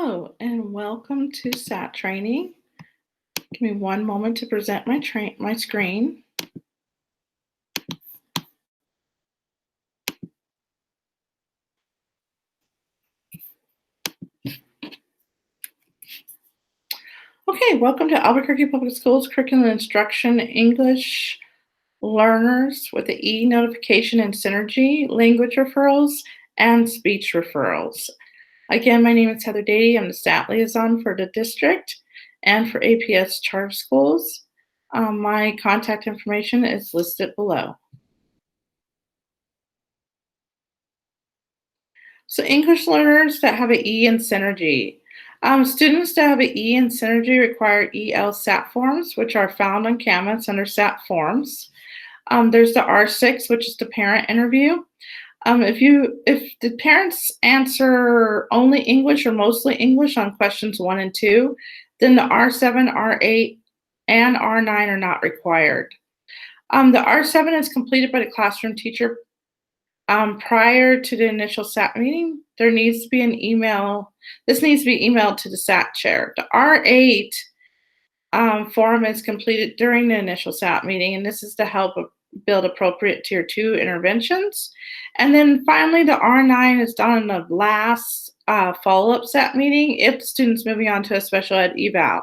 Hello and welcome to SAT training. Give me one moment to present my screen. Okay, welcome to Albuquerque Public Schools Curriculum Instruction English Learners with the E notification and synergy, language referrals, and speech referrals. Again, my name is Heather Dady. I'm the SAT liaison for the district and for APS charter schools. My contact information is listed below. So English learners that have an E in Synergy. Students that have an E in Synergy require EL SAT forms, which are found on Canvas under SAT forms. There's the R6, which is the parent interview. If the parents answer only English or mostly English on questions 1 and 2, then the R7, R8, and R9 are not required. The R7 is completed by the classroom teacher prior to the initial SAT meeting. There needs to be an email. This needs to be emailed to the SAT chair. The R8 form is completed during the initial SAT meeting, and this is to help build appropriate Tier 2 interventions. And then finally, the R9 is done in the last follow-up SAT meeting if the student's moving on to a special ed eval.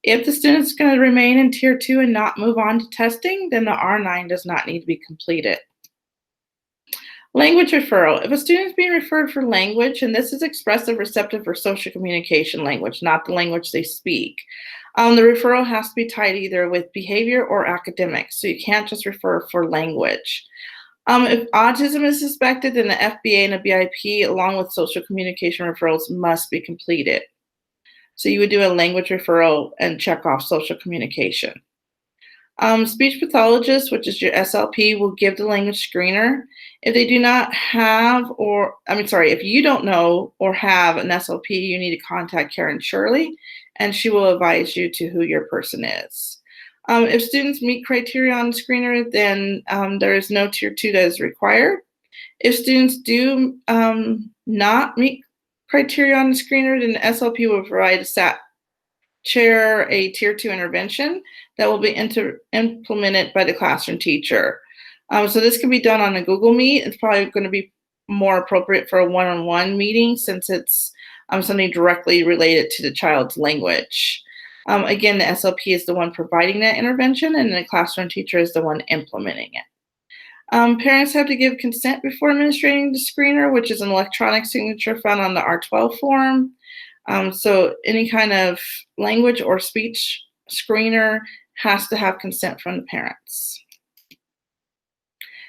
If the student's going to remain in Tier 2 and not move on to testing, then the R9 does not need to be completed. Language referral. If a student is being referred for language, and this is expressive, receptive, or social communication language, not the language they speak, the referral has to be tied either with behavior or academics, so you can't just refer for language. If autism is suspected, then the FBA and the BIP, along with social communication referrals, must be completed. So you would do a language referral and check off social communication. Speech pathologist, which is your SLP, will give the language screener. If they do not have, if you don't know or have an SLP, you need to contact Karen Shirley, and she will advise you to who your person is. If students meet criteria on the screener, then there is no Tier 2 that is required. If students do not meet criteria on the screener, then the SLP will provide a SAT chair a Tier 2 intervention that will be implemented by the classroom teacher. So this can be done on a Google Meet. It's probably going to be more appropriate for a one-on-one meeting since it's something directly related to the child's language. Again, the SLP is the one providing that intervention, and the classroom teacher is the one implementing it. Parents have to give consent before administering the screener, which is an electronic signature found on the R12 form. So any kind of language or speech screener has to have consent from the parents.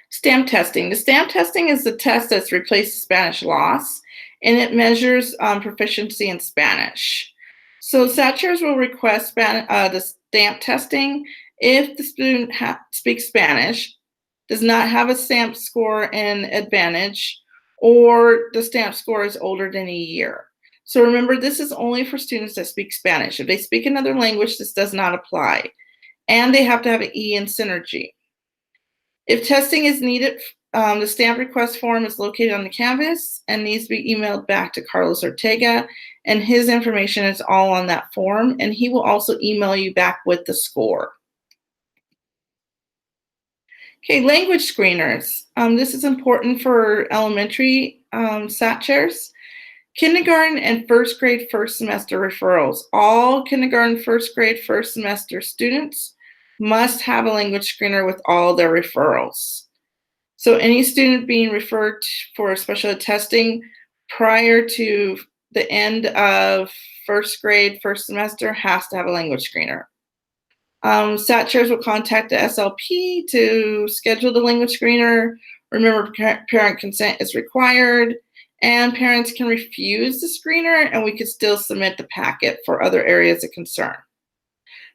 STAMP testing. The STAMP testing is the test that's replaced Spanish loss, and it measures proficiency in Spanish. So SAT chairs will request the STAMP testing if the student speaks Spanish, does not have a STAMP score in Advantage, or the STAMP score is older than a year. So remember, this is only for students that speak Spanish. If they speak another language, this does not apply. And they have to have an E in Synergy. If testing is needed, the STAMP request form is located on the Canvas and needs to be emailed back to Carlos Ortega, and his information is all on that form, and he will also email you back with the score. Okay, language screeners. This is important for elementary SAT chairs. Kindergarten and first grade first semester referrals. All kindergarten, first grade, first semester students must have a language screener with all their referrals. So any student being referred for special ed testing prior to the end of first grade, first semester has to have a language screener. SAT chairs will contact the SLP to schedule the language screener. Remember, parent consent is required. And parents can refuse the screener, and we could still submit the packet for other areas of concern.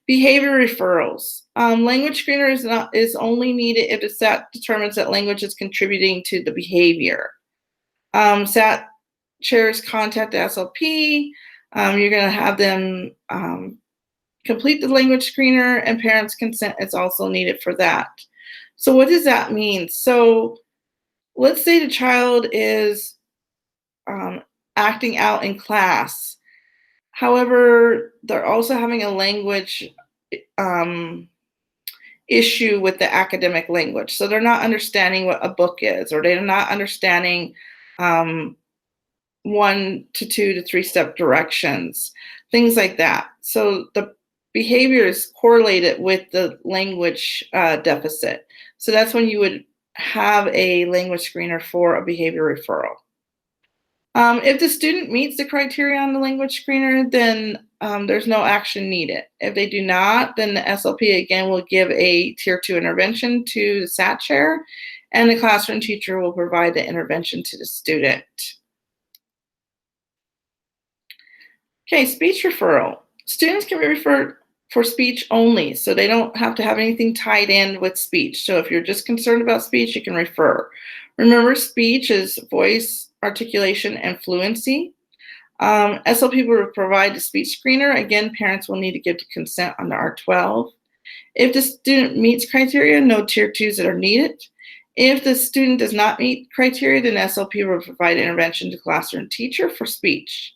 Behavior referrals. Language screener is only needed if the SAT determines that language is contributing to the behavior. SAT chairs contact the SLP. You're going to have them complete the language screener, and parents' consent is also needed for that. So what does that mean? So let's say the child is acting out in class However, they're also having a language issue with the academic language. So they're not understanding what a book is, or they're not understanding 1 to 2 to 3 step directions, things like that. So the behavior is correlated with the language deficit. So that's when you would have a language screener for a behavior referral. If the student meets the criteria on the language screener, then there's no action needed. If they do not, then the SLP again will give a tier 2 intervention to the SAT chair, and the classroom teacher will provide the intervention to the student. Okay, speech referral. Students can be referred for speech only, so they don't have to have anything tied in with speech. So if you're just concerned about speech, you can refer. Remember, speech is voice, articulation, and fluency. SLP will provide the speech screener. Again, parents will need to give consent on the R12. If the student meets criteria, no tier 2s that are needed. If the student does not meet criteria, then SLP will provide intervention to classroom teacher for speech.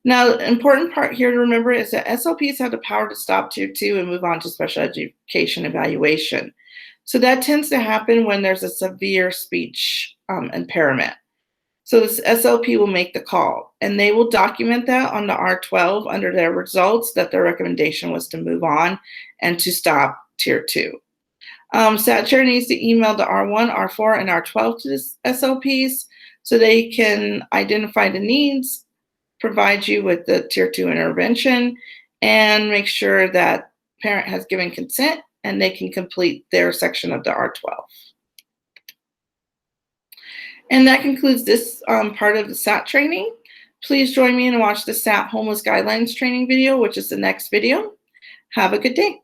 Now, the important part here to remember is that SLPs have the power to stop tier 2 and move on to special education evaluation. So that tends to happen when there's a severe speech impairment. So this SLP will make the call, and they will document that on the R12 under their results that their recommendation was to move on and to stop tier 2. SAT chair needs to email the R1, R4, and R12 to the SLPs so they can identify the needs, provide you with the tier 2 intervention, and make sure that parent has given consent and they can complete their section of the R12. And that concludes this part of the SAT training. Please join me and watch the SAT Homeless Guidelines training video, which is the next video. Have a good day.